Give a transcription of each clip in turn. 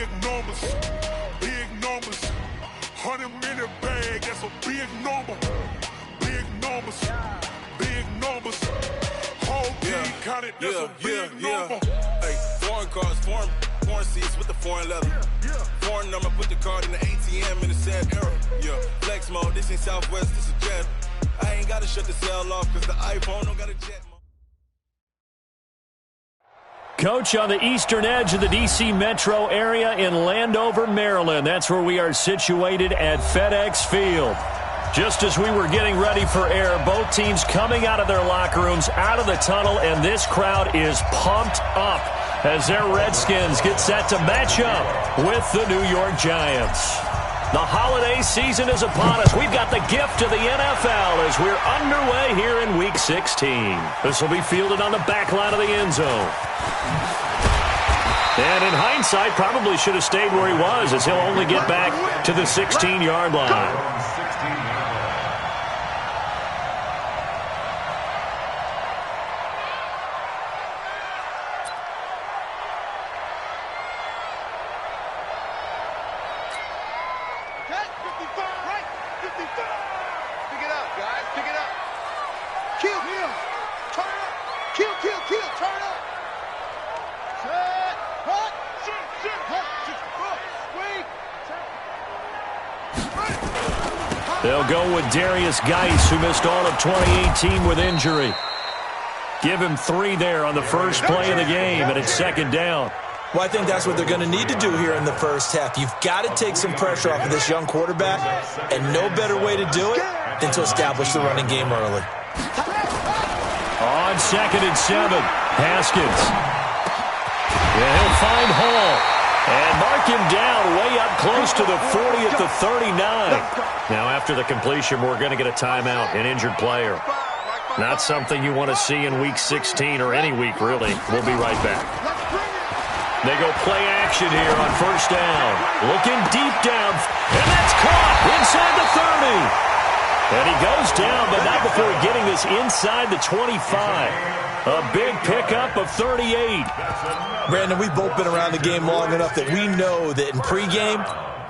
big numbers, big numbers. 100-minute bag, that's a big number. Big numbers, big numbers. Whole team counted, that's a big number. Hey, foreign cars, foreign seats with the foreign leather. Foreign number, put the card in the ATM in the sad era. Yeah, flex mode, this ain't Southwest, this is jet. I ain't gotta shut the cell off cause the iPhone don't got a jet. Coach, on the eastern edge of the D.C. metro area in Landover, Maryland. That's where we are situated at FedEx Field. Just as we were getting ready for air, both teams coming out of their locker rooms, out of the tunnel, and this crowd is pumped up as their Redskins get set to match up with the New York Giants. The holiday season is upon us. We've got the gift of the NFL as we're underway here in Week 16. This will be fielded on the back line of the end zone. And in hindsight, probably should have stayed where he was as he'll only get back to the 16-yard line. They'll go with Darius Geis, who missed all of 2018 with injury. Give him 3 there on the first play of the game, and it's second down. Well, I think that's what they're going to need to do here in the first half. You've got to take some pressure off of this young quarterback, and no better way to do it than to establish the running game early. On 2nd and 7, Haskins. Yeah, he'll find Hall. And mark him down way up close to the 40 at the 39. Now, after the completion, we're going to get a timeout, an injured player. Not something you want to see in Week 16 or any week, really. We'll be right back. They go play action here on first down. Looking deep down, and that's caught inside the 30. And he goes down, but not before getting this inside the 25. A big pickup of 38. Brandon, we've both been around the game long enough that we know that in pregame,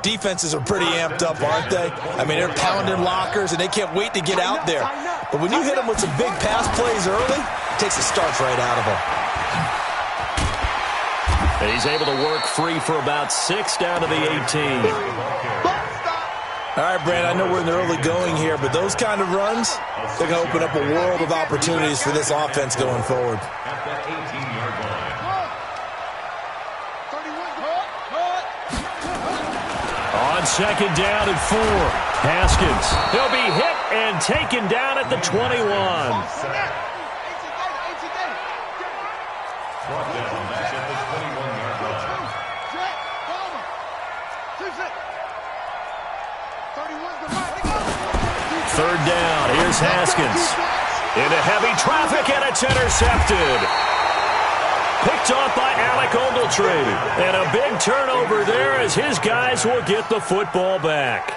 defenses are pretty amped up, aren't they? I mean, they're pounding lockers, and they can't wait to get out there. But when you hit them with some big pass plays early, it takes the starch right out of them. And he's able to work free for about 6 down to the 18. All right, Brandon, I know we're in the early going here, but those kind of runs, they're going to open up a world of opportunities for this offense going forward. On 2nd down and 4, Haskins. He'll be hit and taken down at the 21. Third down, here's Haskins. Into heavy traffic, and it's intercepted. Picked off by Alec Ogletree. And a big turnover there as his guys will get the football back.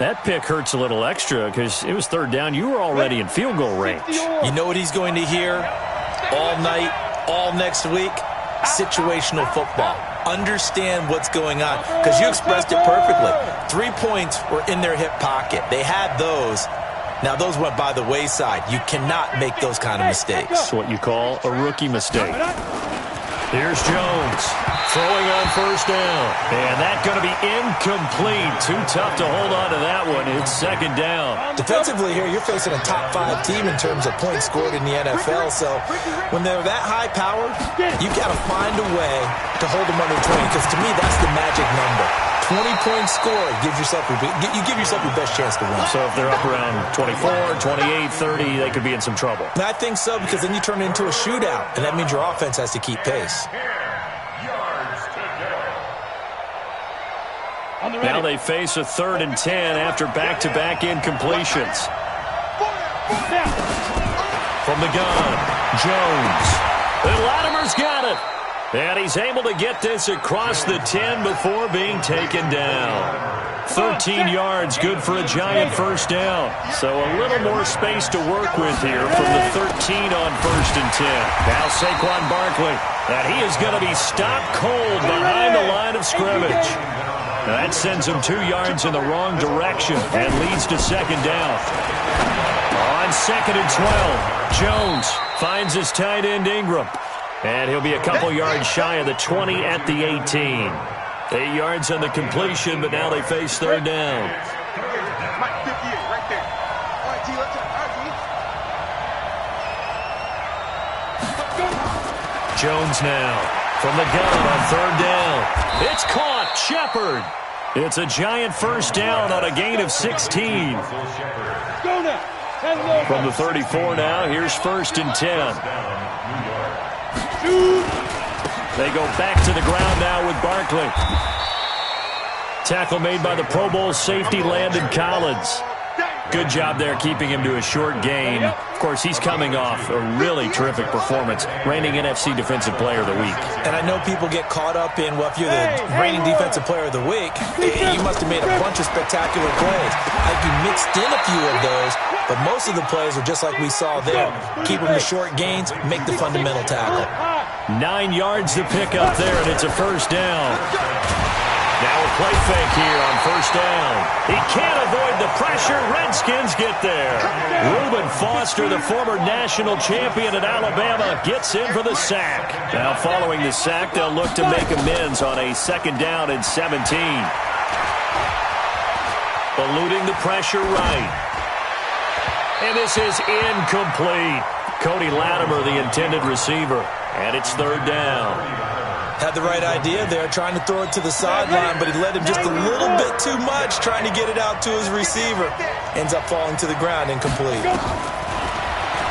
That pick hurts a little extra because it was third down. You were already in field goal range. You know what he's going to hear all night, all next week? Situational football. Understand what's going on, because you expressed it perfectly. 3 points were in their hip pocket. They had those. Now, those went by the wayside. You cannot make those kind of mistakes. That's what you call a rookie mistake. Here's Jones throwing on first down. And that's going to be incomplete. Too tough to hold on to that one. It's second down. Defensively here, you're facing a top 5 team in terms of points scored in the NFL. So when they're that high powered, you've got to find a way to hold them under 20. Because to me, that's the magic number. 20-point score, you give yourself your best chance to win. So if they're up around 24, 28, 30, they could be in some trouble. And I think so, because then you turn it into a shootout, and that means your offense has to keep pace. Now they face a 3rd and 10 after back-to-back incompletions. From the gun, Jones. And Latimer's got it. And he's able to get this across the 10 before being taken down. 13 yards, good for a Giant first down. So a little more space to work with here from the 13 on 1st and 10. Now Saquon Barkley. And he is going to be stopped cold behind the line of scrimmage. That sends him 2 yards in the wrong direction and leads to second down. On 2nd and 12, Jones finds his tight end Ingram. And he'll be a couple yards shy of the 20 at the 18. 8 yards on the completion, but now they face third down. Jones now from the gun on third down. It's caught. Shepard. It's a giant first down on a gain of 16. From the 34 now, here's 1st and 10. They go back to the ground now with Barkley. Tackle made by the Pro Bowl safety Landon Collins. Good job there keeping him to a short gain. Of course, he's coming off a really terrific performance, reigning NFC Defensive Player of the Week. And I know people get caught up in, well, if you're the reigning Defensive Player of the Week, you must have made a bunch of spectacular plays. I think you mixed in a few of those, but most of the plays are just like we saw there. Keep them to short gains, make the fundamental tackle. 9 yards to pick up there, and it's a first down. Now a play fake here on first down. He can't avoid the pressure. Redskins get there. Reuben Foster, the former national champion at Alabama, gets in for the sack. Now following the sack, they'll look to make amends on a 2nd down and 17. Eluding the pressure right. And this is incomplete. Cody Latimer, the intended receiver. And it's third down. Had the right idea there, trying to throw it to the sideline, but he led him just a little bit too much, trying to get it out to his receiver. Ends up falling to the ground, incomplete.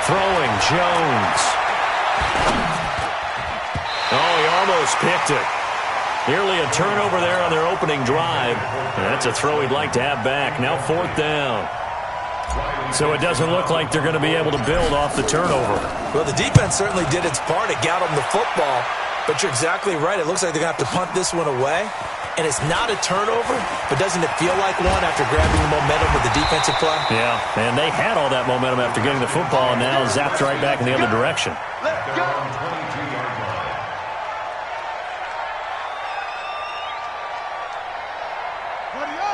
Throwing, Jones. Oh, he almost picked it. Nearly a turnover there on their opening drive. And that's a throw he'd like to have back. Now 4th down. So it doesn't look like they're going to be able to build off the turnover. Well, the defense certainly did its part. It got them the football. But you're exactly right. It looks like they're going to have to punt this one away. And it's not a turnover, but doesn't it feel like one after grabbing the momentum with the defensive play? Yeah, and they had all that momentum after getting the football, and now zapped right back in the other direction.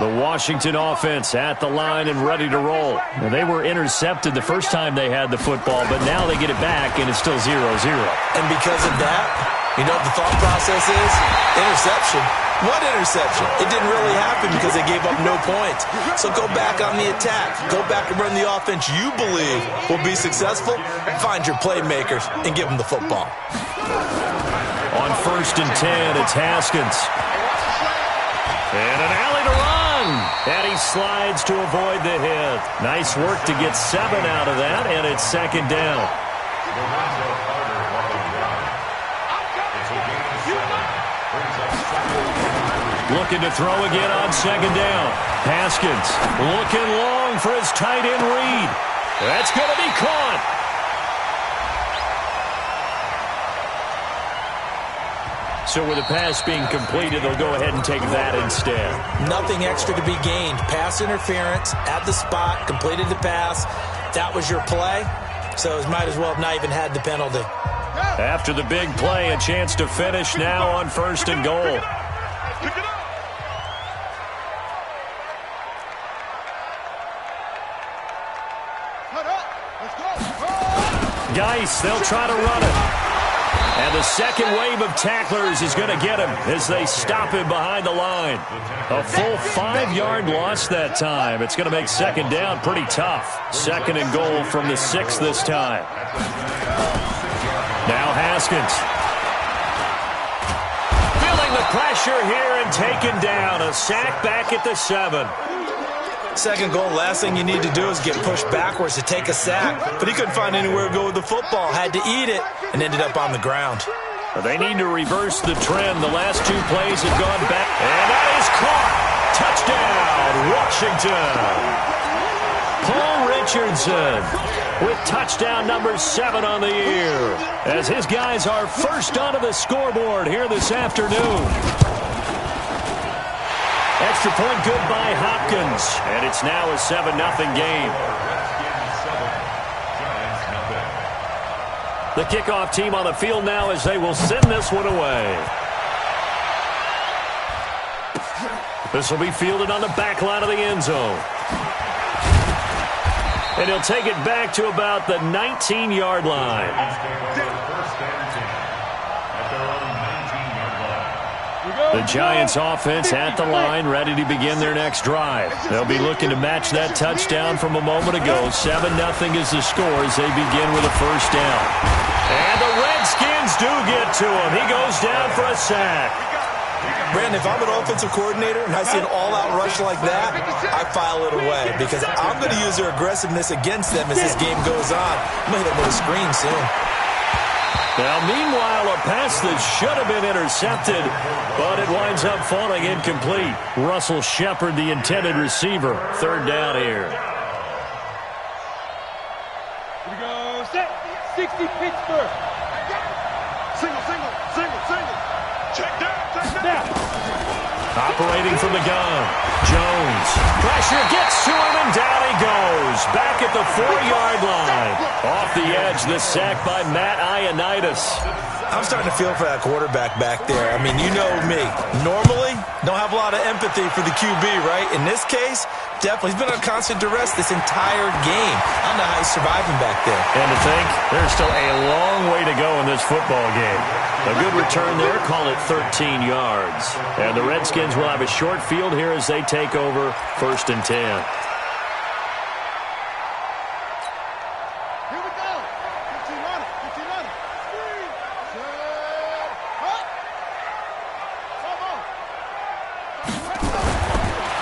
The Washington offense at the line and ready to roll. Well, they were intercepted the first time they had the football, but now they get it back, and it's still 0-0. And because of that, you know what the thought process is? Interception. What interception? It didn't really happen because they gave up no points. So go back on the attack. Go back and run the offense you believe will be successful. Find your playmakers and give them the football. On 1st and 10, it's Haskins. And an alley to run. And he slides to avoid the hit. Nice work to get 7 out of that, and it's 2nd down. Looking to throw again on 2nd down. Haskins looking long for his tight end Reed. That's going to be caught. So with the pass being completed, they'll go ahead and take that instead. Nothing extra to be gained. Pass interference at the spot, completed the pass. That was your play, so it might as well have not even had the penalty. After the big play, a chance to finish now on 1st and goal. Geis, they'll try to run it. And the second wave of tacklers is going to get him as they stop him behind the line. A full 5-yard loss that time. It's going to make 2nd down pretty tough. 2nd and goal from the 6 this time. Now Haskins. Feeling the pressure here and taken down. A sack back at the 7. Second goal, last thing you need to do is get pushed backwards to take a sack. But he couldn't find anywhere to go with the football. Had to eat it and ended up on the ground. They need to reverse the trend. The last 2 plays have gone back. And that is caught. Touchdown, Washington. Paul Richardson with touchdown number 7 on the year. As his guys are first onto the scoreboard here this afternoon. Extra point good by Hopkins. And it's now a 7-0 game. The kickoff team on the field now as they will send this one away. This will be fielded on the back line of the end zone. And he'll take it back to about the 19-yard line. The Giants offense at the line, ready to begin their next drive. They'll be looking to match that touchdown from a moment ago. 7-0 is the score as they begin with a first down. And the Redskins do get to him. He goes down for a sack. Brandon, if I'm an offensive coordinator and I see an all-out rush like that, I file it away because I'm going to use their aggressiveness against them as this game goes on. I'm going to hit them with a screen soon. Now, meanwhile, a pass that should have been intercepted, but it winds up falling incomplete. Russell Shepard, the intended receiver. Third down here. Here we go. Set. 60 Pittsburgh. Single. Check down. Operating from the gun. Jones. Pressure gets to him, and down he goes. Back at the 4-yard line. Off the edge, the sack by Matt Ioannidis. I'm starting to feel for that quarterback back there. I mean, you know me. Normally, don't have a lot of empathy for the QB, right? In this case, definitely. He's been on constant duress this entire game. I don't know how he's surviving back there. And to think, there's still a long way to go in this football game. A good return there, call it 13 yards. And the Redskins will have a short field here as they take over 1st and 10.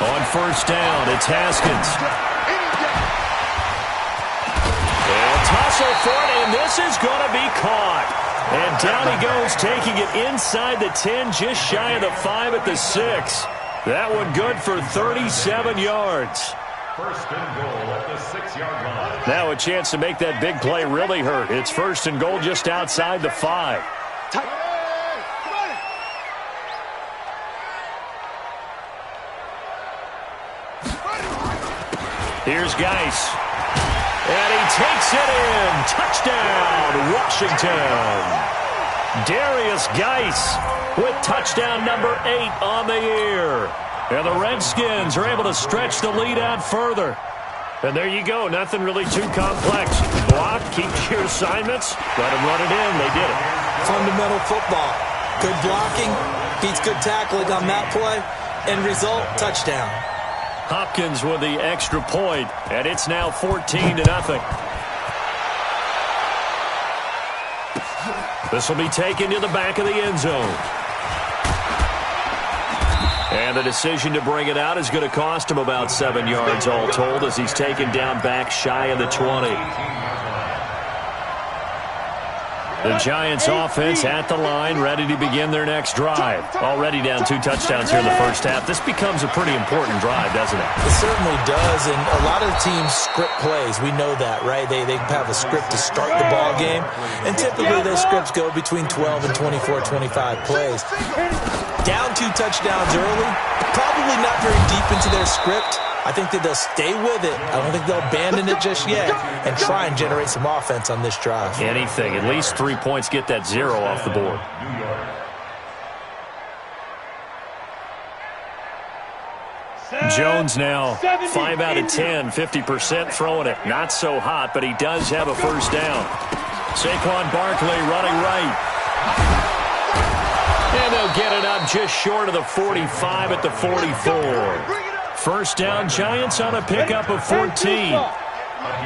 On first down, it's Haskins. And tussle for it, and this is going to be caught. And down he goes, taking it inside the 10, just shy of the 5 at the 6. That one good for 37 yards. First and goal at the 6-yard line. Now a chance to make that big play really hurt. It's first and goal just outside the 5. Here's Geis. And he takes it in. Touchdown, Washington. Darius Geis with touchdown number 8 on the year. And the Redskins are able to stretch the lead out further. And there you go. Nothing really too complex. Block, keep your assignments. Let them run it in. They did it. Fundamental football. Good blocking beats good tackling on that play. End result, touchdown. Hopkins with the extra point, and it's now 14-0. This will be taken to the back of the end zone. And the decision to bring it out is going to cost him about 7 yards all told as he's taken down back shy of the 20. The Giants offense at the line, ready to begin their next drive. Already down 2 touchdowns here in the first half. This becomes a pretty important drive, doesn't it? It certainly does, and a lot of teams script plays. We know that, right? They have a script to start the ball game, and typically those scripts go between 12 and 24, 25 plays. Down 2 touchdowns early, probably not very deep into their script. I think that they'll stay with it. I don't think they'll abandon it just yet and try and generate some offense on this drive. Anything. At least 3 points, get that 0 off the board. Jones now 5 out of 10, 50% throwing it. Not so hot, but he does have a first down. Saquon Barkley running right. And they'll get it up just short of the 45 at the 44. First down, Giants on a pickup of 14.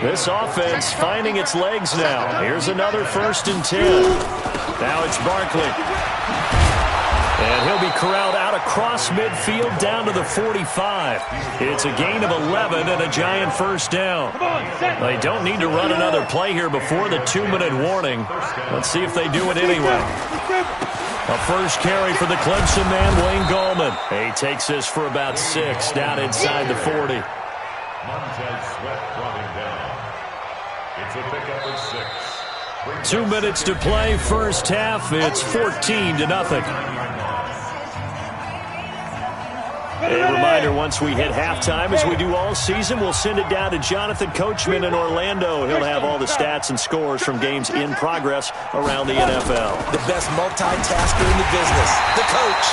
This offense finding its legs now. Here's another 1st and 10. Now it's Barkley. And he'll be corralled out across midfield down to the 45. It's a gain of 11 and a Giant first down. They don't need to run another play here before the 2-minute warning. Let's see if they do it anyway. A first carry for the Clemson man, Wayne Gallman. He takes this for about 6 down inside the 40. Montez Sweat brought him down. It's a pickup of 6. 2 minutes to play, first half. It's 14-0. A reminder, once we hit halftime, as we do all season, we'll send it down to Jonathan Coachman in Orlando. He'll have all the stats and scores from games in progress around the NFL. The best multitasker in the business, the coach.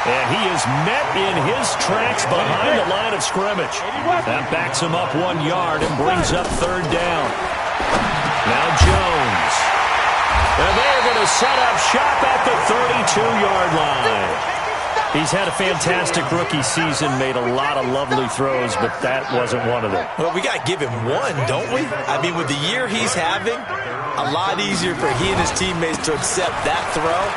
And he is met in his tracks behind the line of scrimmage. That backs him up 1 yard and brings up third down. Now Jones. And they're going to set up shop at the 32-yard line. He's had a fantastic rookie season, made a lot of lovely throws, but that wasn't one of them. Well, we got to give him one, don't we? I mean, with the year he's having, a lot easier for he and his teammates to accept that throw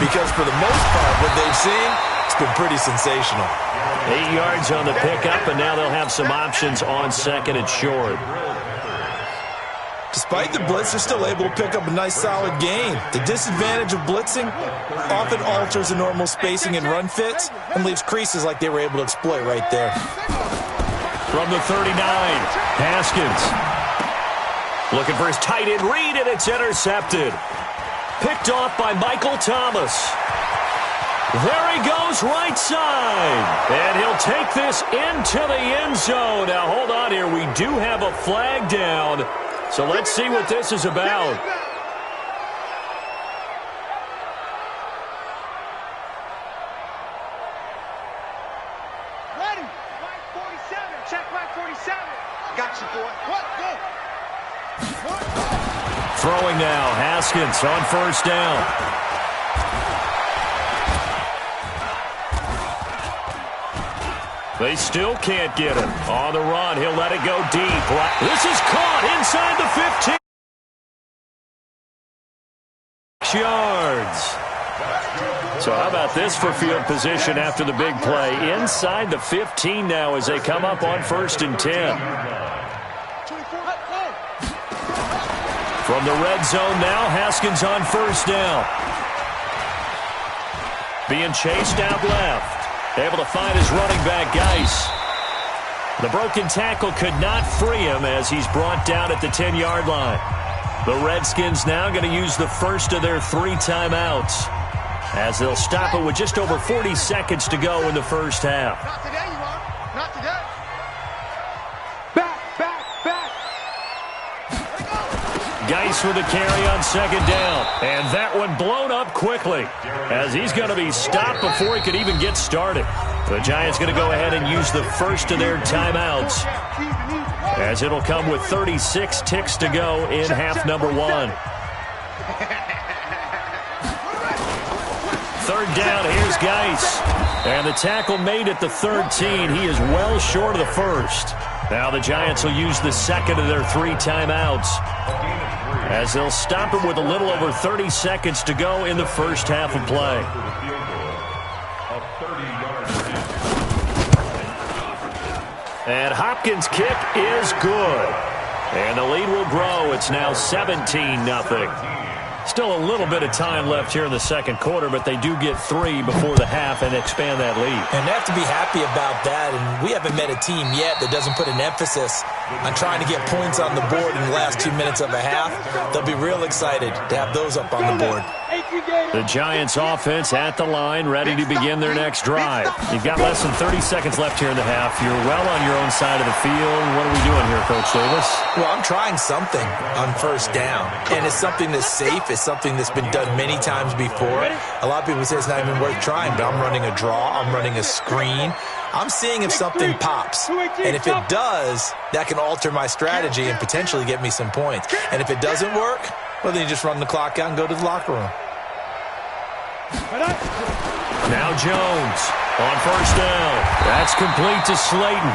because for the most part, what they've seen, it's been pretty sensational. 8 yards on the pickup, and now they'll have some options on second and short. Despite the blitz, they're still able to pick up a nice, solid gain. The disadvantage of blitzing often alters the normal spacing and run fits and leaves creases like they were able to exploit right there. From the 39, Haskins. Looking for his tight end read, and it's intercepted. Picked off by Michael Thomas. There he goes, right side. And he'll take this into the end zone. Now, hold on here. We do have a flag down. So let's see what this is about. Ready. White 47. Check white 47. Got you, boy. What? Go. Throwing now. Haskins on first down. They still can't get him. On the run, he'll let it go deep. This is caught inside the 15 yards. So how about this for field position after the big play? Inside the 15 now as they come up on 1st and 10. From the red zone now, Haskins on first down. Being chased out left. Able to find his running back, Geis. The broken tackle could not free him as he's brought down at the 10-yard line. The Redskins now going to use the first of their 3 timeouts as they'll stop it with just over 40 seconds to go in the first half. Not today, you are. Not today. Back. Geis with a carry on second down. And that one blown up quickly as he's going to be stopped before he could even get started. The Giants going to go ahead and use the first of their timeouts as it'll come with 36 ticks to go in half number 1. Third down, here's Geis. And the tackle made at the 13. He is well short of the first. Now the Giants will use the second of their 3 timeouts as they'll stop it with a little over 30 seconds to go in the first half of play. And Hopkins' kick is good. And the lead will grow. It's now 17-0. Still a little bit of time left here in the second quarter, but they do get 3 before the half and expand that lead. And they have to be happy about that. And we haven't met a team yet that doesn't put an emphasis on trying to get points on the board in the last 2 minutes of a half. They'll be real excited to have those up on the board. The Giants offense at the line, ready to begin their next drive. You've got less than 30 seconds left here in the half. You're well on your own side of the field. What are we doing here, Coach Davis? Well, I'm trying something on first down. And it's something that's safe. It's something that's been done many times before. A lot of people say it's not even worth trying, but I'm running a draw. I'm running a screen. I'm seeing if something pops. And if it does, that can alter my strategy and potentially get me some points. And if it doesn't work, well, then you just run the clock out and go to the locker room. Now Jones on first down. That's complete to Slayton.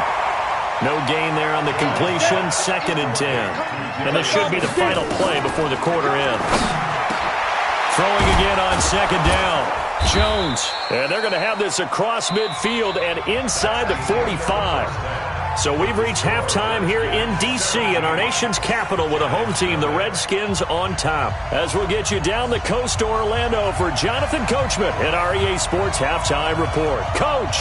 No gain there on the completion. 2nd and 10. And this should be the final play before the quarter ends. Throwing again on second down. Jones. And they're going to have this across midfield and inside the 45. So we've reached halftime here in D.C. in our nation's capital with a home team, the Redskins, on top. As we'll get you down the coast to Orlando for Jonathan Coachman at our EA Sports Halftime Report. Coach.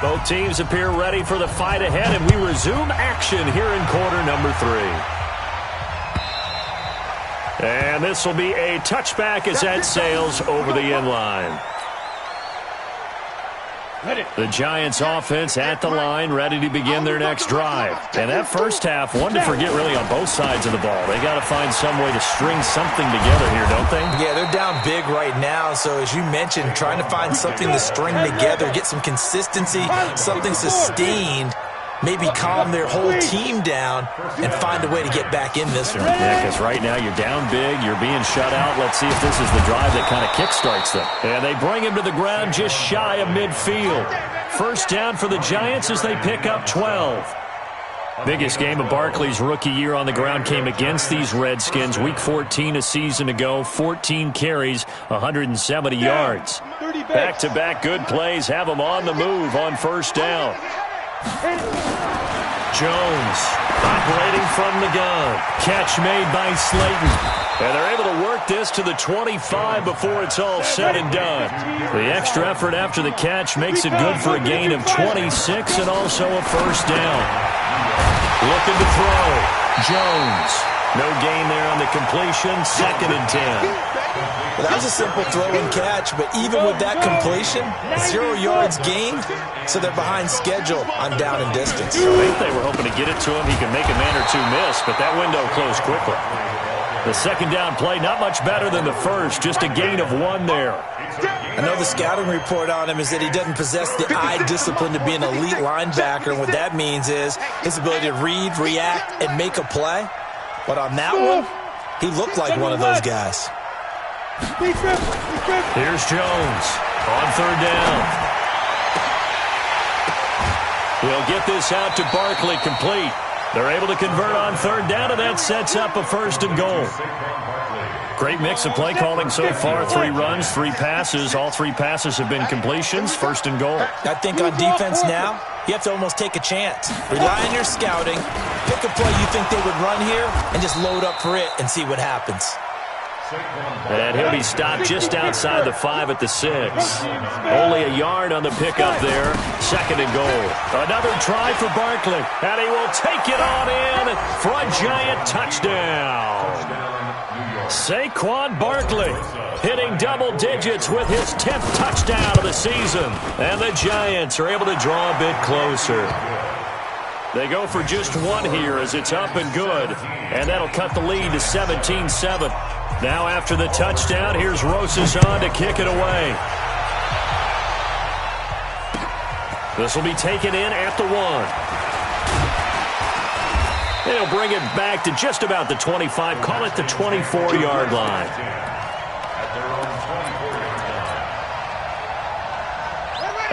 Both teams appear ready for the fight ahead, and we resume action here in quarter number 3. And this will be a touchback as that sails over the end line. The Giants offense at the line, ready to begin their next drive. And that first half, one to forget really on both sides of the ball. They got to find some way to string something together here, don't they? Yeah, they're down big right now. So as you mentioned, trying to find something to string together, get some consistency, something sustained, maybe calm their whole team down and find a way to get back in this one. Yeah, because right now you're down big, you're being shut out. Let's see if this is the drive that kind of kickstarts them. And they bring him to the ground just shy of midfield. First down for the Giants as they pick up 12. Biggest game of Barkley's rookie year on the ground came against these Redskins. Week 14 a season ago, 14 carries, 170 yards. Back-to-back good plays have them on the move on first down. Jones operating from the gun. Catch made by Slayton. And they're able to work this to the 25 before it's all said and done. The extra effort after the catch makes it good for a gain of 26 and also a first down. Looking to throw. Jones. No gain there on the completion. 2nd and 10. Well, that was a simple throw and catch, but even with that completion, 0 yards gained, so they're behind schedule on down and distance. I think they were hoping to get it to him. He can make a man or two miss, but that window closed quickly. The second down play, not much better than the first, just a gain of 1 there. I know the scouting report on him is that he doesn't possess the eye discipline to be an elite linebacker, and what that means is his ability to read, react, and make a play. But on that one, he looked like one of those guys. Here's Jones on third down. We'll get this out to Barkley, complete. They're able to convert on third down, and that sets up a 1st and goal. Great mix of play calling so far. 3 runs, 3 passes. All 3 passes have been completions. 1st and goal. I think on defense now, you have to almost take a chance. Rely on your scouting. Pick a play you think they would run here and just load up for it and see what happens. And he'll be stopped just outside the 5 at the 6. Only a yard on the pickup there. 2nd and goal. Another try for Barkley. And he will take it on in for a Giant touchdown. Saquon Barkley hitting double digits with his 10th touchdown of the season. And the Giants are able to draw a bit closer. They go for just 1 here as it's up and good. And that'll cut the lead to 17-7. Now after the touchdown, here's Rosas on to kick it away. This will be taken in at the 1. They'll bring it back to just about the 25, call it the 24-yard line.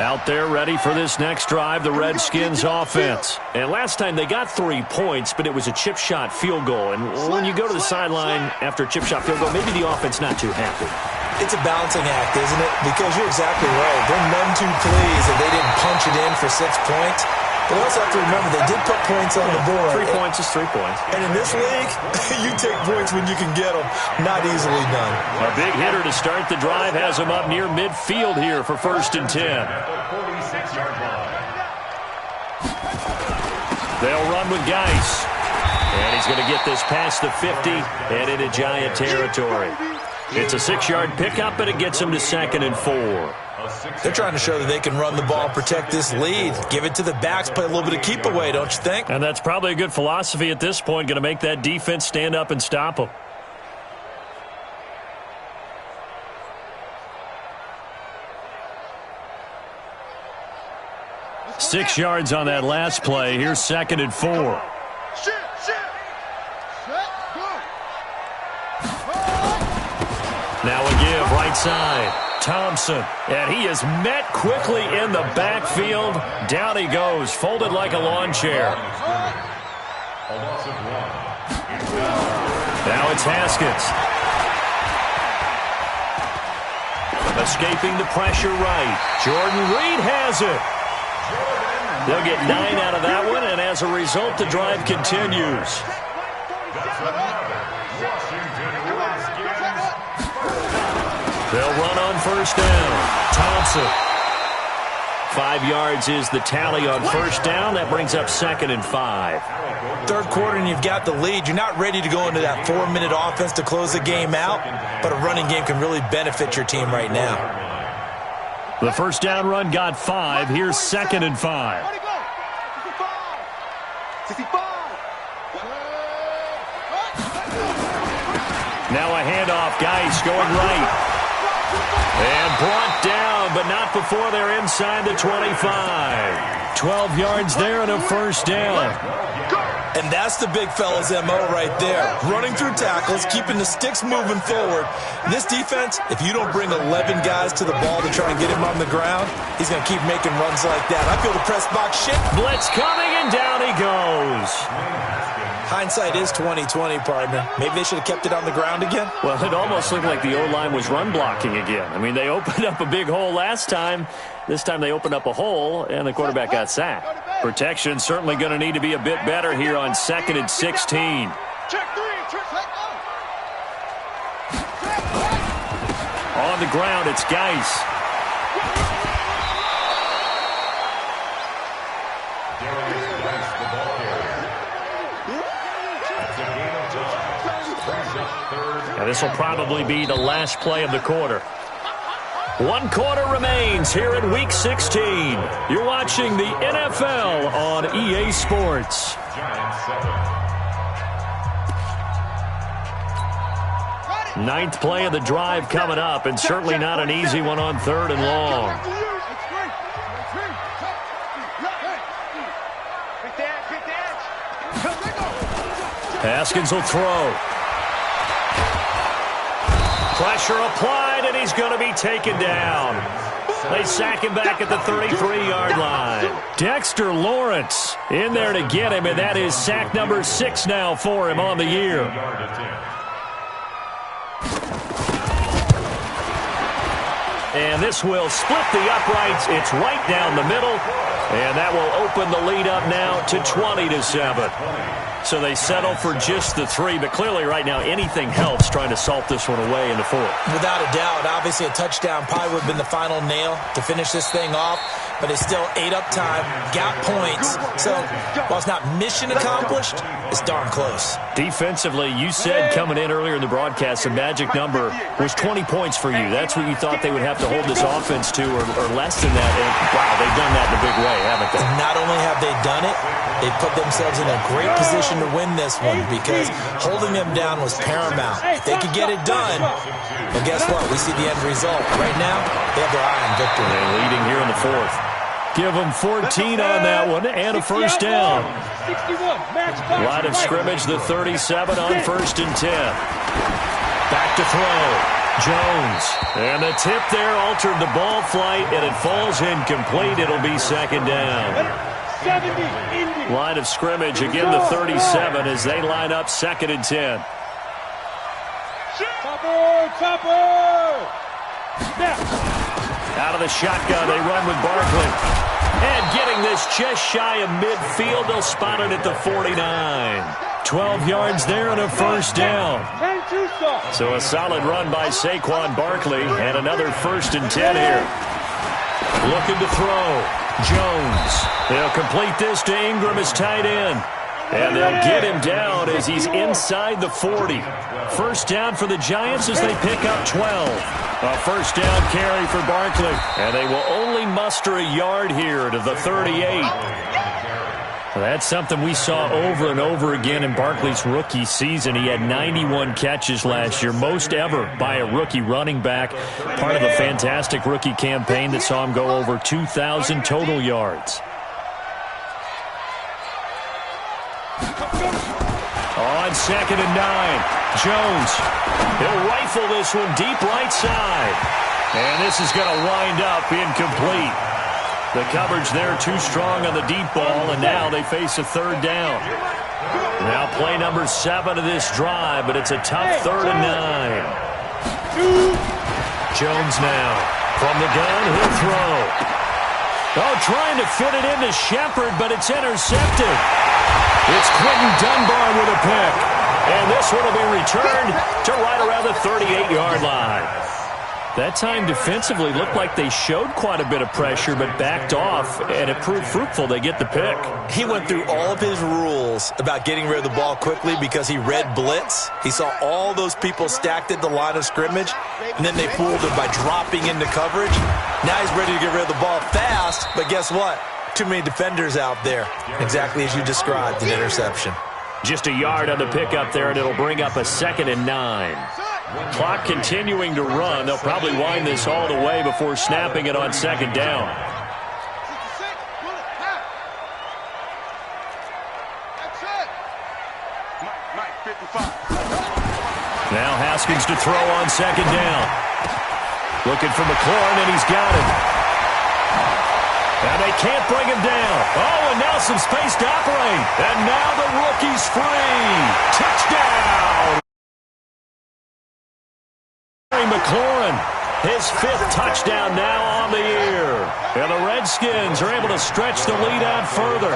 Out there ready for this next drive, the Redskins offense. And last time they got 3 points, but it was a chip shot field goal. And when you go to the sideline after a chip shot field goal, maybe the offense not too happy. It's a balancing act, isn't it? Because you're exactly right. They're none too pleased that they didn't punch it in for 6 points. But we also have to remember they did put points on the board. 3 points is 3 points. And in this league, you take points when you can get them. Not easily done. A big hitter to start the drive has him up near midfield here for 1st and 10. They'll run with Geis. And he's going to get this past the 50 and into Giant territory. It's a 6-yard pickup, and it gets him to 2nd and 4. They're trying to show that they can run the ball, protect this lead. Give it to the backs, play a little bit of keep away, don't you think? And that's probably a good philosophy at this point, going to make that defense stand up and stop them. Six yards on that last play. Here's 2nd and 4. Now a give, right side. Thompson, and he is met quickly in the backfield. Down he goes, folded like a lawn chair. Now it's Haskins. Escaping the pressure right. Jordan Reed has it. They'll get 9 out of that one, and as a result, the drive continues. They'll run on first down. Thompson. 5 yards is the tally on first down. That brings up 2nd and 5. Third quarter and you've got the lead. You're not ready to go into that 4-minute offense to close the game out, but a running game can really benefit your team right now. The first down run got 5. Here's 2nd and 5. Now a handoff. Geis going right. And brought down, but not before they're inside the 25. 12 yards there and a first down. And that's the big fella's MO right there. Running through tackles, keeping the sticks moving forward. This defense, if you don't bring 11 guys to the ball to try and get him on the ground, he's going to keep making runs like that. I feel the press box shake. Blitz coming, and down he goes. Hindsight is 20/20, partner. Maybe they should have kept it on the ground again. Well, it almost looked like the O-line was run blocking again. I mean, they opened up a big hole last time. This time they opened up a hole, and the quarterback got sacked. Protection certainly going to need to be a bit better here on 2nd and 16. On the ground, it's Geis. Now, this will probably be the last play of the quarter. 1 quarter remains here in Week 16. You're watching the NFL on EA Sports. Ninth play of the drive coming up, and certainly not an easy one on 3rd and long. Haskins will throw. Pressure applied, and he's going to be taken down. They sack him back at the 33-yard line. Dexter Lawrence in there to get him, and that is sack number 6 now for him on the year. And this will split the uprights. It's right down the middle, and that will open the lead up now to 20-7. So they settle for just the 3, but clearly right now anything helps trying to salt this one away in the 4th. Without a doubt, obviously a touchdown probably would have been the final nail to finish this thing off, but it's still 8 up time, got points. So while it's not mission accomplished, it's darn close. Defensively, you said coming in earlier in the broadcast, the magic number was 20 points for you. That's what you thought they would have to hold this offense to, or less than that. And wow, they've done that in a big way, haven't they? Not only have they done it, they put themselves in a great position to win this one because holding them down was paramount. If they could get it done, well, guess what? We see the end result. Right now, they have their eye on victory. And leading here in the 4th. Give them 14 on that one and a first down. Line of scrimmage, the 37 on 1st and 10. Back to throw. Jones. And the tip there altered the ball flight, and it falls incomplete. It'll be 2nd down. Line of scrimmage, again the 37 as they line up 2nd and 10. Out of the shotgun, they run with Barkley. And getting this just shy of midfield, they'll spot it at the 49. 12 yards there and a first down. So a solid run by Saquon Barkley, and another 1st and 10 here. Looking to throw. Jones. They'll complete this to Ingram as tight end. And they'll get him down as he's inside the 40. First down for the Giants as they pick up 12. A first down carry for Barkley. And they will only muster a yard here to the 38. That's something we saw over and over again in Barkley's rookie season. He had 91 catches last year, most ever by a rookie running back. Part of a fantastic rookie campaign that saw him go over 2,000 total yards. On 2nd and 9, Jones. He'll rifle this one deep right side. And this is going to wind up incomplete. The coverage there too strong on the deep ball, and now they face a 3rd down. Now play number 7 of this drive, but it's a tough 3rd and 9. Jones now from the gun, he'll throw. Oh, trying to fit it into Shepard, but it's intercepted. It's Quentin Dunbar with a pick. And this one will be returned to right around the 38-yard line. That time defensively looked like they showed quite a bit of pressure but backed off, and it proved fruitful. They get the pick. He went through all of his rules about getting rid of the ball quickly because he read blitz. He saw all those people stacked at the line of scrimmage, and then they fooled him by dropping into coverage. Now he's ready to get rid of the ball fast, but guess what? Too many defenders out there. Exactly as you described, an interception. Just a yard on the pickup there, and it'll bring up a 2nd and 9. Clock continuing to run. They'll probably wind this all the way before snapping it on 2nd down. Now Haskins to throw on 2nd down. Looking for McLaurin, and he's got him. And they can't bring him down. Oh, and now some space to operate. And now the rookie's free. Touchdown! McLaurin, his 5th touchdown now on the year. And the Redskins are able to stretch the lead out further.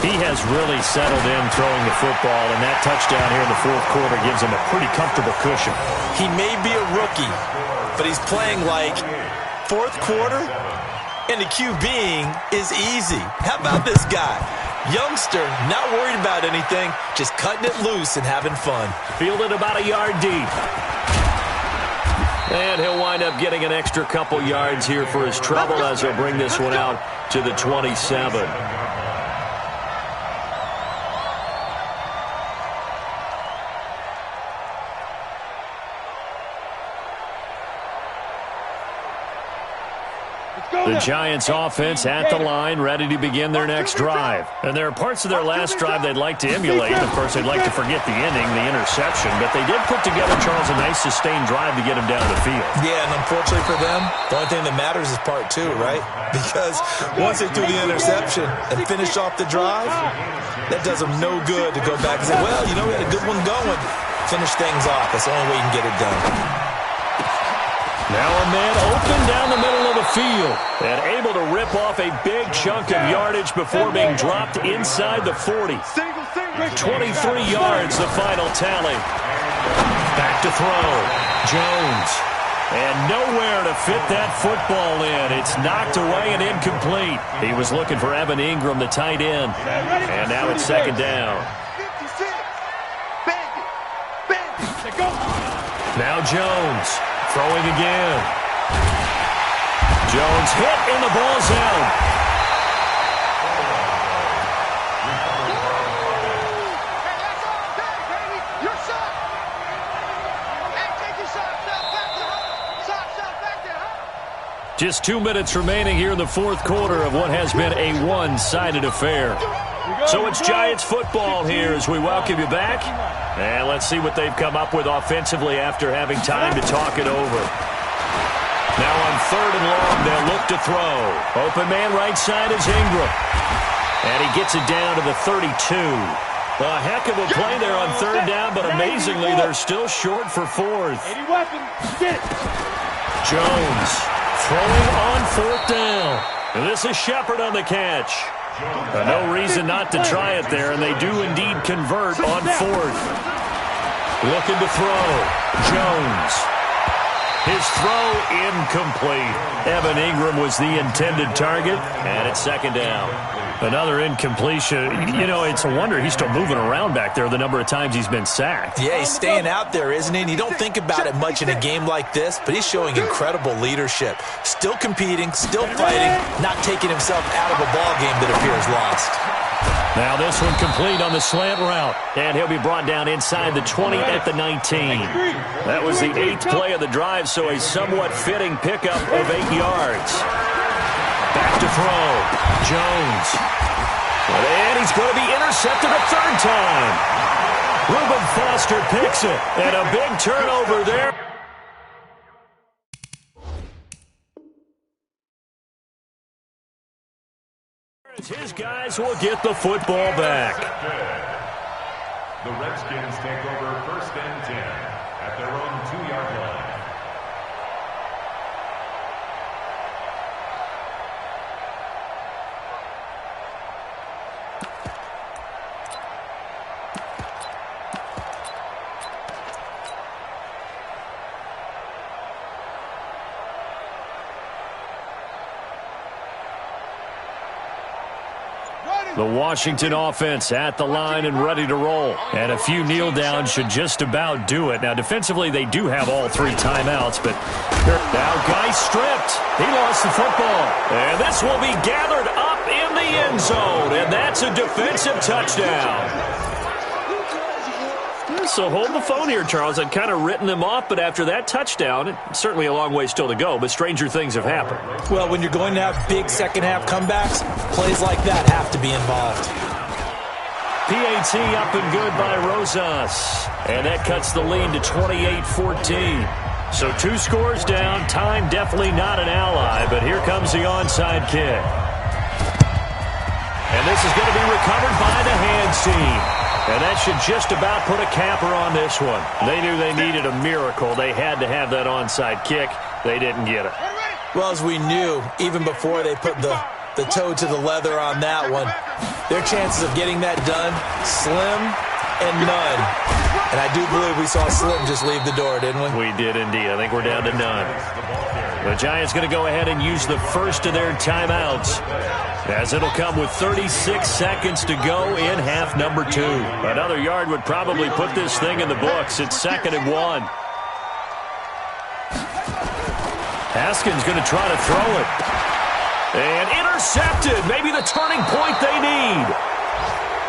He has really settled in throwing the football, and that touchdown here in the 4th quarter gives him a pretty comfortable cushion. He may be a rookie, but he's playing like 4th quarter, and the QBing is easy. How about this guy? Youngster, not worried about anything, just cutting it loose and having fun. Fielded about a yard deep. And he'll wind up getting an extra couple yards here for his trouble as he'll bring this one out to the 27. The Giants offense at the line, ready to begin their next drive. And there are parts of their last drive they'd like to emulate. Of course, they'd like to forget the ending, the interception. But they did put together, Charles, a nice sustained drive to get him down the field. Yeah, and unfortunately for them, the only thing that matters is part 2, right? Because once they threw the interception and finished off the drive, that does them no good to go back and say, well, you know, we had a good one going. Finish things off. That's the only way you can get it done. Now a man open down the middle of the field and able to rip off a big chunk of yardage before being dropped inside the 40. 23 yards, the final tally. Back to throw. Jones. And nowhere to fit that football in. It's knocked away and incomplete. He was looking for Evan Ingram, the tight end. And now it's 2nd down. Now Jones. Throwing again. Jones hit and the ball's out. Just 2 minutes remaining here in the 4th quarter of what has been a one-sided affair. So it's Giants football here as we welcome you back. And let's see what they've come up with offensively after having time to talk it over. Now on 3rd and long, they'll look to throw. Open man right side is Ingram. And he gets it down to the 32. A heck of a play there on 3rd down, but amazingly, they're still short for 4th. Jones throwing on 4th down. And this is Shepard on the catch. No reason not to try it there, and they do indeed convert on 4th. Looking to throw. Jones. His throw incomplete. Evan Ingram was the intended target, and it's 2nd down. Another incompletion. You know, it's a wonder he's still moving around back there the number of times he's been sacked. Yeah, he's staying out there, isn't he? And you don't think about it much in a game like this, but he's showing incredible leadership. Still competing, still fighting, not taking himself out of a ball game that appears lost. Now this one complete on the slant route, and he'll be brought down inside the 20 at the 19. That was the 8th play of the drive, so a somewhat fitting pickup of 8 yards. Back to throw. Jones. And he's going to be intercepted a 3rd time. Reuben Foster picks it, and a big turnover there. His guys will get the football back. The Redskins take over 1st and 10 at their own 2-yard line. The Washington offense at the line and ready to roll. And a few kneel downs should just about do it. Now, defensively, they do have all 3 timeouts, but now Geis stripped. He lost the football. And this will be gathered up in the end zone, and that's a defensive touchdown. So hold the phone here, Charles. I'd kind of written them off, but after that touchdown, it's certainly a long way still to go, but stranger things have happened. Well, when you're going to have big second-half comebacks, plays like that have to be involved. PAT up and good by Rosas. And that cuts the lead to 28-14. So 2 scores down. Time definitely not an ally, but here comes the onside kick. And this is going to be recovered by the hands team. And that should just about put a capper on this one. They knew they needed a miracle. They had to have that onside kick. They didn't get it. Well, as we knew, even before they put the toe to the leather on that one, their chances of getting that done, slim and none. And I do believe we saw Slim just leave the door, didn't we? We did indeed. I think we're down to none. The Giants going to go ahead and use the first of their timeouts, as it'll come with 36 seconds to go in half number 2. Another yard would probably put this thing in the books. It's 2nd and 1. Haskins going to try to throw it. And intercepted. Maybe the turning point they need.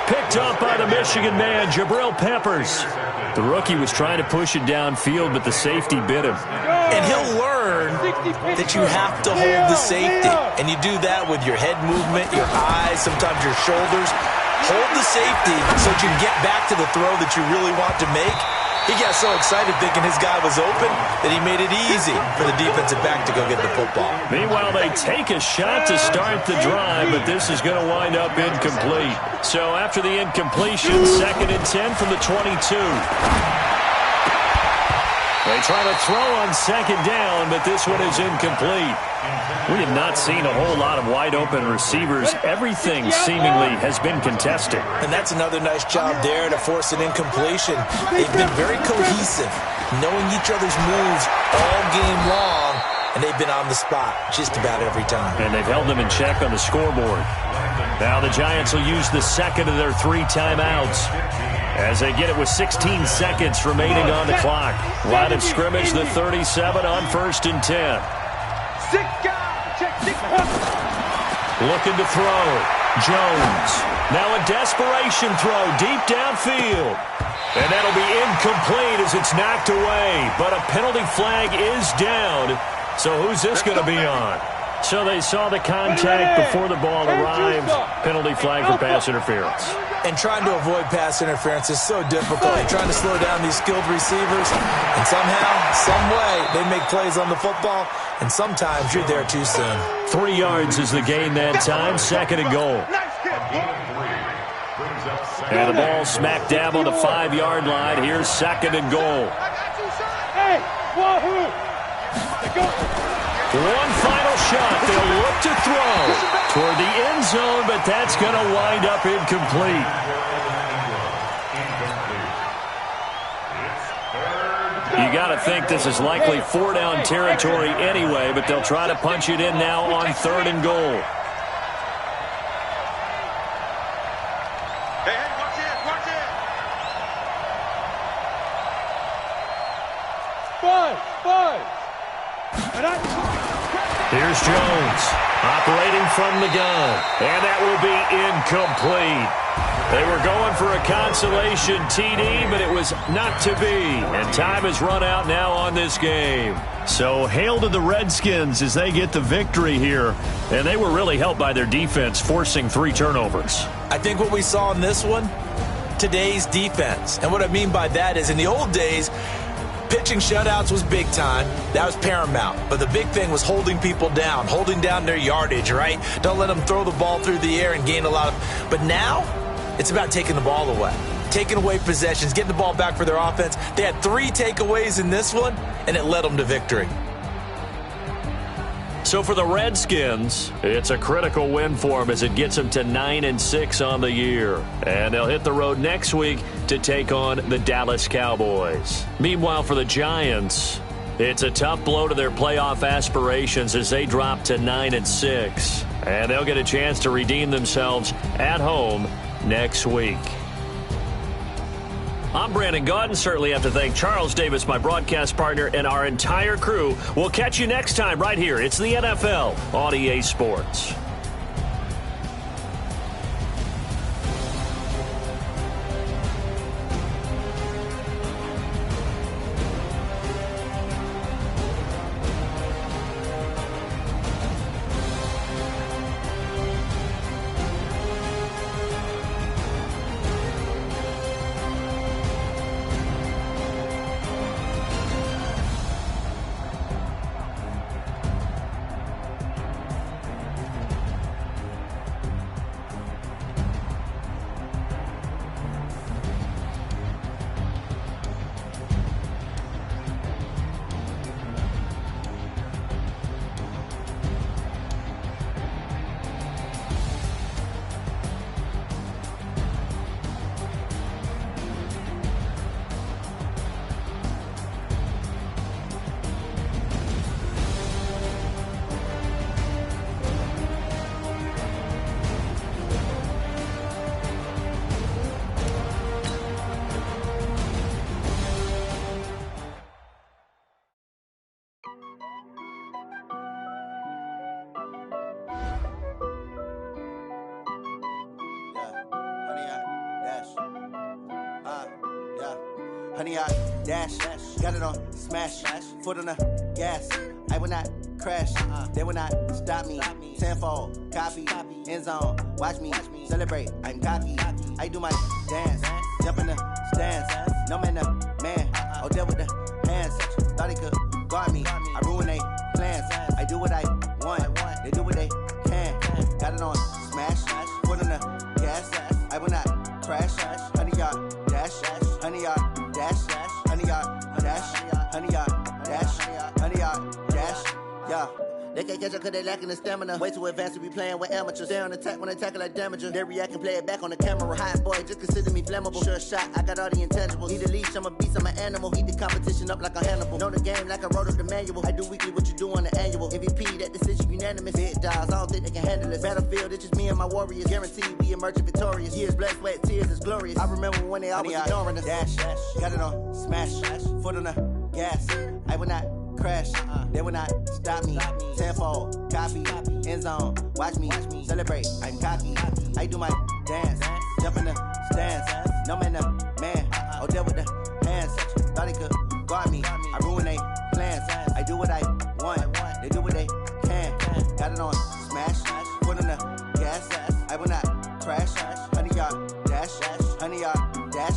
Picked up by the Michigan man, Jabril Peppers. The rookie was trying to push it downfield, but the safety bit him. And he'll learn that you have to hold the safety. And you do that with your head movement, your eyes, sometimes your shoulders. Hold the safety so that you can get back to the throw that you really want to make. He got so excited thinking his guy was open that he made it easy for the defensive back to go get the football. Meanwhile, they take a shot to start the drive, but this is going to wind up incomplete. So after the incompletion, 2nd and 10 from the 22. They try to throw on 2nd down, but this one is incomplete. We have not seen a whole lot of wide-open receivers. Everything seemingly has been contested. And that's another nice job there to force an incompletion. They've been very cohesive, knowing each other's moves all game long, and they've been on the spot just about every time. And they've held them in check on the scoreboard. Now the Giants will use the 2nd of their 3 timeouts, as they get it with 16 seconds remaining on the clock. Line of scrimmage, the 37 on 1st and 10. Looking to throw. Jones. Now a desperation throw deep downfield. And that'll be incomplete as it's knocked away. But a penalty flag is down. So who's this going to be on? So they saw the contact before the ball arrived. Penalty flag for pass interference. And trying to avoid pass interference is so difficult. You're trying to slow down these skilled receivers. And somehow, some way, they make plays on the football. And sometimes you're there too soon. 3 yards is the gain that time. 2nd and goal. And the ball smack dab on the 5-yard line. Here's 2nd and goal. One final shot. They'll look to throw toward the end zone, but that's going to wind up incomplete. You got to think this is likely 4-down territory anyway, but they'll try to punch it in now on 3rd and goal. Hey, watch it, watch it. 5. Here's Jones, operating from the gun, and that will be incomplete. They were going for a consolation TD, but it was not to be, and time has run out now on this game. So hail to the Redskins as they get the victory here, and they were really helped by their defense forcing 3 turnovers. I think what we saw in this one, today's defense, and what I mean by that is in the old days, pitching shutouts was big time. That was paramount. But the big thing was holding people down, holding down their yardage, right? Don't let them throw the ball through the air and gain a lot of... But now, it's about taking the ball away. Taking away possessions, getting the ball back for their offense. They had 3 takeaways in this one, and it led them to victory. So for the Redskins, it's a critical win for them as it gets them to 9-6 on the year. And they'll hit the road next week to take on the Dallas Cowboys. Meanwhile, for the Giants, it's a tough blow to their playoff aspirations as they drop to 9-6. And they'll get a chance to redeem themselves at home next week. I'm Brandon Gaudin. Certainly have to thank Charles Davis, my broadcast partner, and our entire crew. We'll catch you next time right here. It's the NFL on EA Sports. Honey, I dash, got it on smash, foot on the gas. I will not crash, they will not stop me. Tenfold, copy, end zone, watch me celebrate. I'm cocky, I do my dance, jump in the stands. No man, the man, oh, there with the hands. Thought he could guard me, I ruin they plans. I do what I want, they do what they can. Got it on smash, foot on the gas. I will not crash, honey, y'all dash, honey, y'all dash, honey, y'all dash, honey, y'all dash, honey, y'all dash, yeah. They can't catch up cause they lacking the stamina. Way too advanced to be playing with amateurs. Stay on attack when they tackle like damager. They react and play it back on the camera. Hot boy, just consider me flammable. Sure shot, I got all the intangibles. Need a leash, I'm a beast, I'm an animal. Eat the competition up like a Hannibal. Know the game like I wrote up the manual. I do weekly what you do on the annual. MVP, that decision unanimous. Big dials, I don't think they can handle this. Battlefield, it's just me and my warriors. Guaranteed we emerge victorious. Years, blood, sweat, tears, is glorious. I remember when they always ignoring us. Dash, got it on smash, foot on the gas. I will not crash, they will not stop me. Tenfold, copy, end zone, watch me celebrate. I'm cocky, I do my dance, jump in the stands. No man, the man, oh, there with the hands. Thought he could guard me, I ruin they plans. I do what I want, they do what they can. Got it on smash, foot on the gas. I will not crash, honey, y'all dash, honey, y'all dash,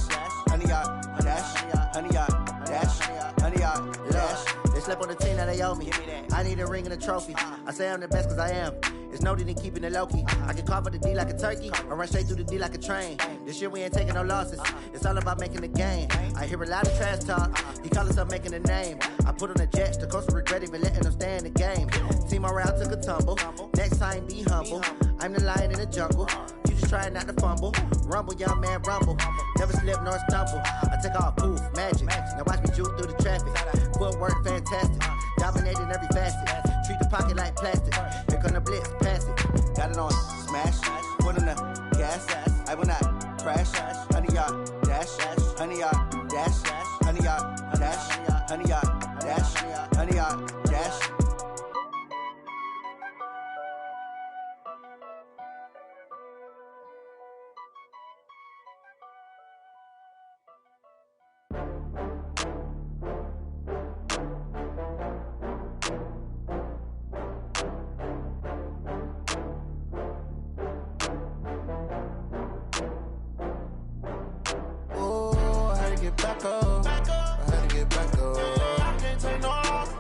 honey, y'all dash, honey, y'all dash, honey, y'all dash. They slept on the team that they owe me. I need a ring and a trophy. I say I'm the best cause I am. It's no need in keeping it low-key. I can carve up the D like a turkey or run straight through the D like a train. This year we ain't taking no losses. It's all about making the game. I hear a lot of trash talk. He call himself making a name. I put on the Jets. The coach will regret even letting them stay in the game. Team morale took a tumble. Next time be humble. I'm the lion in the jungle. You just try not to fumble. Rumble, young man, rumble. Never slip nor stumble. I take off, poof, magic. Now watch me juke through the traffic. Footwork fantastic. Dominating every facet. Treat the pocket like plastic. Here come the blitz, pass it. Got it on smash. Foot on the gas. I will not crash. Honey, y'all dash. Honey, y'all dash. Honey, y'all dash. Honey, y'all dash. Honey, y'all dash. Back up. I had to get back up. I can't take no loss.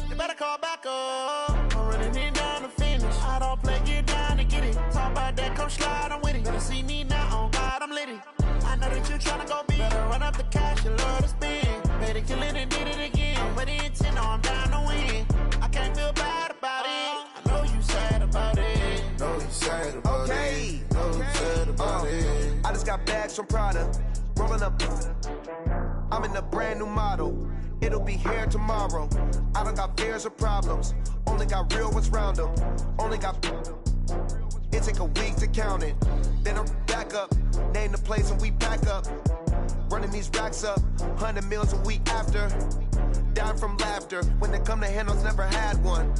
You better call back up. I'm running it down to finish. I don't play, get down to get it. Talk about that, come slide, I'm with it. Better see me now, on God, I'm lit it. I know that you tryna go big. Better run up the cash, you love to spend. Better kill it and did it again. I'm with the intent, no, I'm down to win. I can't feel bad about it. I know you sad about it. Know you sad about it. Know you sad about it. I just got bags from Prada. Rolling up, I'm in a brand new model. It'll be here tomorrow. I don't got fears or problems. Only got real ones round them. Only got It take a week to count it. Then I'm back up, name the place and we pack up. Running these racks up, 100 meals a week after. Down from laughter, when they come to handles, never had one.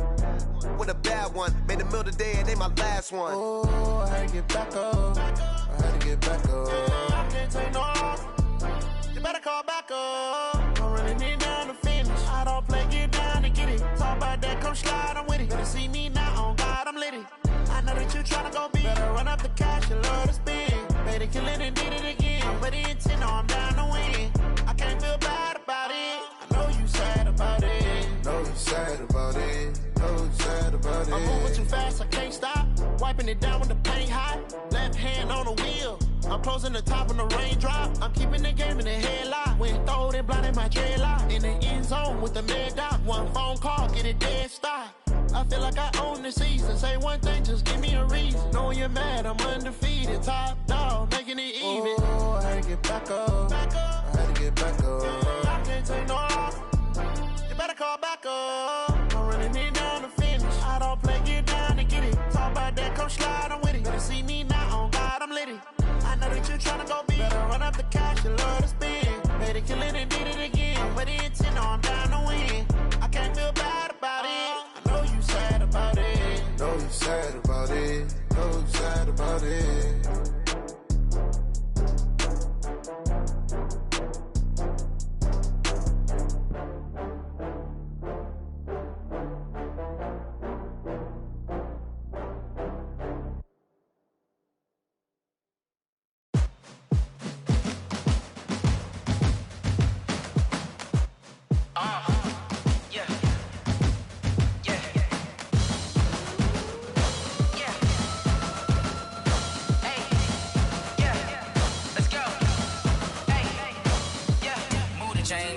With a bad one, made a meal today and they my last one. Oh, I had to get back up. I had to get back up. I can't take no off. You better call back up. I'm running it down to finish. I don't play, get down and get it. Talk about that, come slide, I'm with it. Better see me now, on God, I'm litty. I know that you tryna go big. Better run up the cash, you love to spend. Better kill it and did it again. I'm ready to 10, no, I'm down to win. I can't feel bad about it. I know you sad about it. Know you sad about it. Know you sad about it. I'm moving too fast, I can't stop. Wiping it down when the paint hot. Left hand on the wheel. I'm closing the top when the raindrop. I'm keeping the game in the headlock. When throwed and blinded my dreadlock. In the end zone with the mad dot. One phone call, get it dead stop. I feel like I own the season. Say one thing, just give me a reason. Knowing you're mad, I'm undefeated. Top dog, making it even. Oh, I had to get back up. I had to get back up. I can't take no off. You better call back up. I'm running it down to finish. I don't play, get down and get it. Talk about that, come slide, I'm with it. Better see me now, on God, I'm litty. I know that you tryna go big. Better run up the cash, you love to spend. Better kill it and did it again. I'm ready to 10, no, I'm down to win. I can't feel bad about it. I know you sad about it. Know you sad about it. Know you sad about it.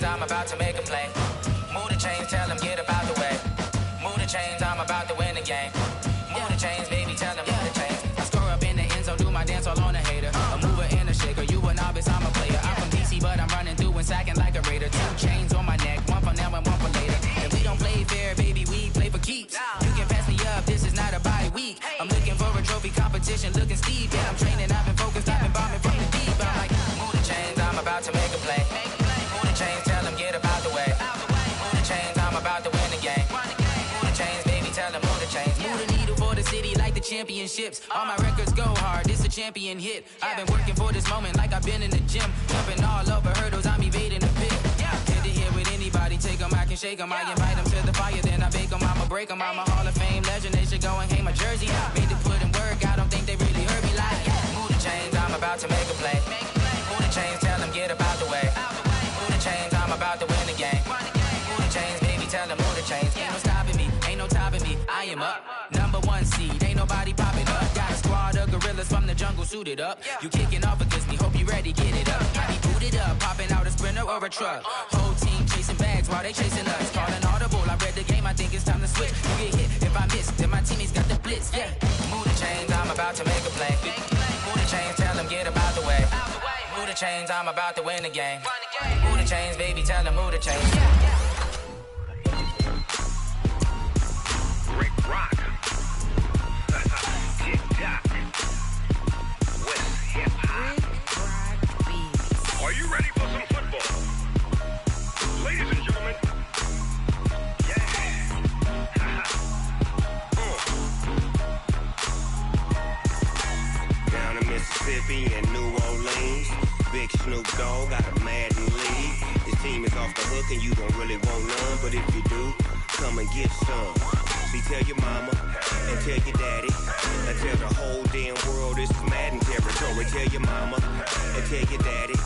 I'm about to make a play. Move the chains, tell them get up out the way. Move the chains, I'm about to win the game. Move the chains, baby, tell them move the chains. I score up in the end zone, do my dance all on a hater. A mover and a shaker, you a novice, I'm a player. I'm from DC, but I'm running through and sacking like a raider. 2 chains on my neck, one for now and one for later. If we don't play fair, baby, we play for keeps. You can pass me up, this is not a bye week. I'm looking for a trophy competition, looking steep. Yeah, I'm training, I've been focused, I've been bombing from the deep. I'm like, move the chains, I'm about to make a play. Move the chains, tell them get up out the way. Move the chains, I'm about to win the game. Move the chains, baby, tell them move the chains. Move the needle for the city like the championships. All my records go hard, this a champion hit. I've been working for this moment like I've been in the gym. Jumping all over hurdles, I'm evading the pit. Get to here with anybody, take them, I can shake them. I invite them to the fire, then I bake them, I'ma break them. I'm a Hall of Fame legend, they should go and hang my jersey. Made to put in work, I don't think they really heard me like. Move the chains, I'm about to make a play. Move the chains, tell them get up out the way. Move the chains, I'm about to win the game. Move the chains, baby, tell them move the chains. Ain't no stopping me, ain't no topping me. I am up, #1 seed, ain't nobody popping up. Got a squad of gorillas from the jungle suited up. You kicking off against me, hope you ready, get it up. I be booted up, popping out a Sprinter or a truck. Whole team chasing bags while they chasing us. Calling audible, I read the game, I think it's time to switch. You get hit, if I miss, then my teammates got the blitz, yeah. Move the chains, I'm about to make a play. Move the chains, tell them get up out the way. Move the chains, I'm about to win the game. Move the chains, baby, tell them move the chains. Rick Rock. Tick-tock. West hip-hop. Are you ready for some football? Ladies and gentlemen. Yeah. Down in Mississippi and New Orleans, Big Snoop Dogg got a Madden league. His team is off the hook and you don't really want none, but if you do, come and get some. See, tell your mama and tell your daddy and tell the whole damn world this is Madden territory. Tell your mama and tell your daddy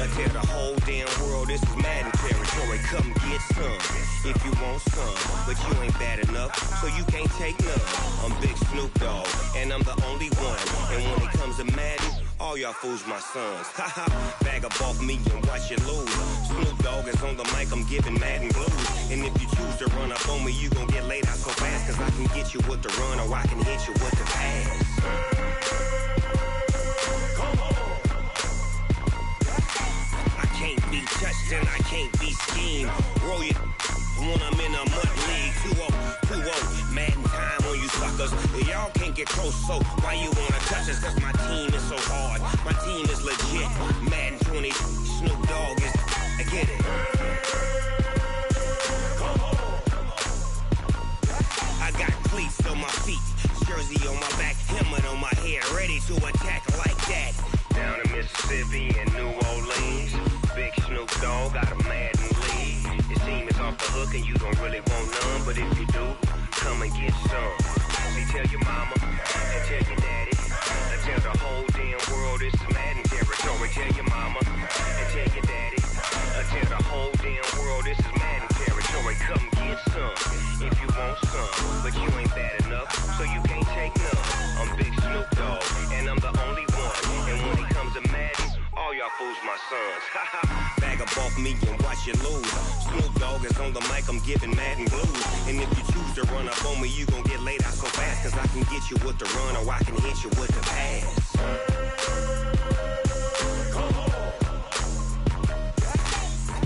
and tell the whole damn world this is Madden territory. Come get some if you want some, but you ain't bad enough, so you can't take none. I'm Big Snoop Dogg and I'm the only one. And when it comes to Madden, all y'all fools my sons. Haha, bag up off me and watch you lose. Snoop Dogg is on the mic, I'm giving Madden blues. And if you choose to run up on me, you gon' get laid out so fast. Cause I can get you with the run or I can hit you with the pass. Come on. I can't be touched and I can't be schemed. Roll your when I'm in a mud league. 2-0, Madden time on you suckers. Y'all can't get close, so why you wanna touch us? Cause my team is so hard, my team is legit. Madden 20, Snoop Dogg is, I get it. I got cleats on my feet, jersey on my back, helmet on my head, ready to attack like that. Down in Mississippi and New Orleans, big Snoop Dogg got a Madden league. Your team is off the hook and you don't really want none, but if you do, come and get some. See, tell your mama and tell your daddy, and tell the whole damn world it's Madden territory. Tell your mama and tell your daddy, and tell the whole damn world this is Madden territory. Come get some if you want some, but you ain't bad enough, so you can't take none. I'm Big Snoop Dogg, and I'm the only one. And when it comes to Madden, all y'all fools my sons. Bag up off me and watch you lose. Snoop Dogg is on the mic, I'm giving Madden blues. And if you choose to run up on me, you gon' get laid out so fast. Cause I can get you with the run or I can hit you with the pass.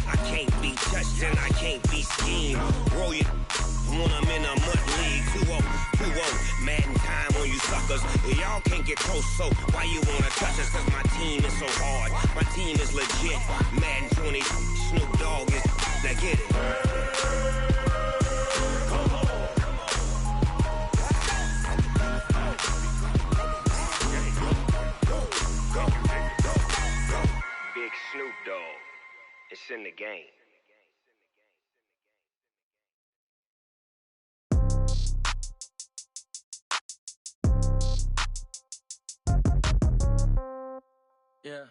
I can't be touched and I can't be schemed. Roll you when I'm in a mud league. 2-0, Madden time on you suckers. Y'all can't get close, so why you wanna touch us? Cause my team is so hard, my team is legit. Madden 20, Snoop Dogg is, now get it. Big Snoop Dogg, it's in the game. Yeah.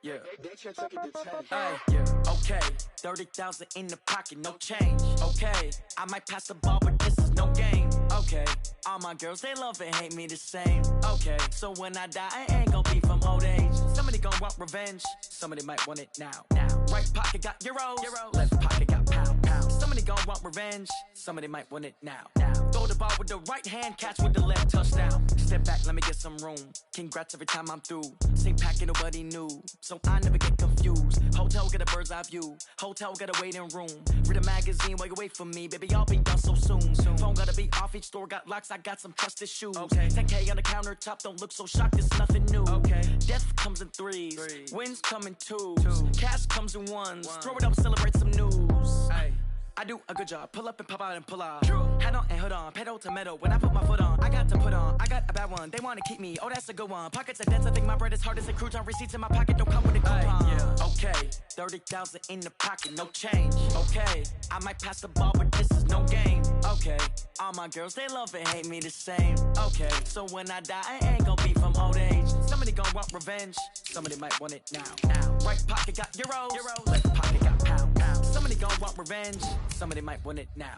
Yeah. Hey, yeah. Okay. 30,000 in the pocket, no change. Okay. I might pass the ball, but this is no game. Okay. All my girls, they love and hate me the same. Okay. So when I die, I ain't gonna be from old age. Somebody gonna want revenge. Somebody might want it now. Right pocket got euros. Left pocket got pound. Somebody gonna want revenge. Somebody might want it now. Throw the ball with the right hand, catch with the left, touchdown. Step back, let me get some room. Congrats every time I'm through. Same packet, nobody knew, so I never get confused. Hotel get a bird's eye view. Hotel get a waiting room. Read a magazine while you wait for me, baby. I'll be done so soon. Phone gotta be off, each store got locks. I got some trusted shoes. Okay. 10K on the countertop, don't look so shocked. It's nothing new. Okay. Death comes in threes. Wins come in twos. Cash comes in ones. Throw it up, celebrate some news. Hey. I do a good job, pull up and pop out and pull out. Head on and hood on, pedal to metal. When I put my foot on, I got to put on. I got a bad one, they wanna keep me, oh that's a good one. Pockets are dense, I think my bread is hard as a crouton. Receipts in my pocket don't come with a coupon. Yeah. Okay, 30,000 in the pocket, no change. Okay, I might pass the ball, but this is no game. Okay, all my girls, they love and hate me the same. Okay, so when I die, I ain't gonna be from old age. Somebody gon' want revenge, somebody might want it now. Right pocket got euros. Left pocket got pound. Somebody gon' want revenge, somebody might want it now.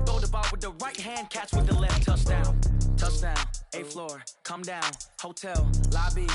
Throw the ball with the right hand, catch with the left, touchdown. Touchdown, 8th floor, come down, hotel, lobby.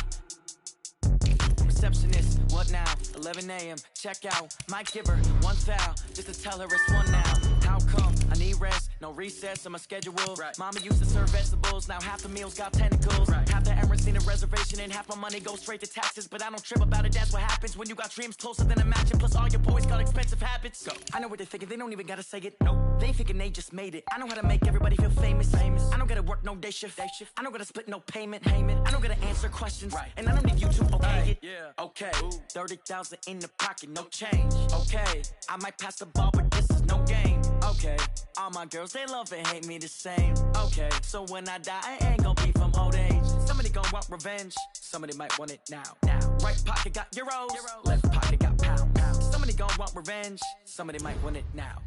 Receptionist, what now? 11 a.m., check out. Might give her one foul, just to tell her it's one now. How come? I need rest, no recess on my schedule. Right. Mama used to serve vegetables, now half the meals got tentacles. Right. Half the errands need a reservation and half my money goes straight to taxes. But I don't trip about it, that's what happens when you got dreams closer than a match. And plus all your boys got expensive habits. Go. I know what they're thinking, they don't even gotta say it. Nope. They ain't thinking they just made it. I know how to make everybody feel famous. I don't gotta work no day shift. I don't gotta split no payment. I don't gotta answer questions. Right. And I don't need you to okay it. Yeah. Okay. 30,000 in the pocket, no change. Okay. I might pass the ball, but this is no game. Okay. All my girls, they love and hate me the same. Okay. So when I die, I ain't gonna be from old age. Somebody gon' want revenge. Somebody might want it now. Right pocket got euros. Left pocket got pound. Somebody gon' want revenge. Somebody might want it now.